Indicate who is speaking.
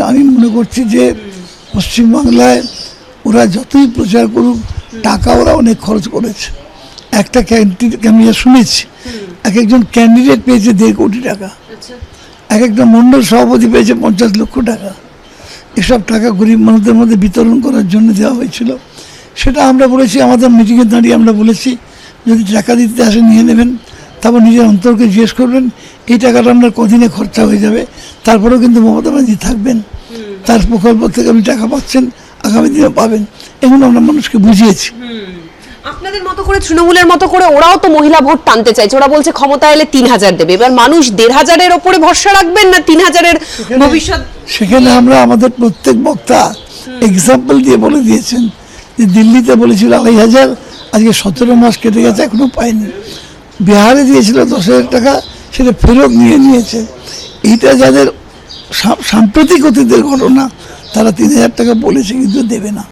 Speaker 1: আমি মনে করছি যে পশ্চিমবাংলায় ওরা যতই প্রচার করুক টাকা ওরা অনেক খরচ করেছে। একটা আমি শুনেছি এক একজন ক্যান্ডিডেট পেয়েছে 1.5 কোটি টাকা, এক একটা মণ্ডল সভাপতি পেয়েছে 50 লক্ষ টাকা। এসব টাকা গরিব মানুষদের মধ্যে বিতরণ করার জন্য দেওয়া হয়েছিল। সেটা আমরা বলেছি, আমাদের মিটিংয়ে দাঁড়িয়ে আমরা বলেছি যদি টাকা দিতে আসে নিয়ে নেবেন, তারপর নিজের অন্তরকে জিজ্ঞেস করবেন এই টাকাটা আপনার কদিনে খরচা হয়ে যাবে, তারপরেও কিন্তু মমতা ব্যানার্জি থাকবেন, তার প্রকল্প থেকে আপনি টাকা পাচ্ছেন, আগামী দিনে পাবেন। এগুলো আমরা মানুষকে বুঝিয়েছি।
Speaker 2: আপনাদের মতো করে, তৃণমূলের মতো করে ওরাও তো মহিলা ভোট টানতে চাইছে। ওরা বলছে ক্ষমতা এলে 3000 দেবে। এবার মানুষ 1500-এর ওপরে ভরসা রাখবেন না 3000-এর ভবিষ্যৎ?
Speaker 1: সেখানে আমরা আমাদের প্রত্যেক বক্তা এক্সাম্পল দিয়ে বলে দিয়েছেন যে দিল্লিতে বলেছিল 2500, আজকে 17 মাস কেটে গেছে এখনো পায়নি। বিহারে দিয়েছিল 10,000 টাকা, সেটা ফেরত নিয়েছে। এইটা যাদের সাম্প্রতিক অতীতের ঘটনা, তারা 3000 টাকা বলেছে কিন্তু দেবে না।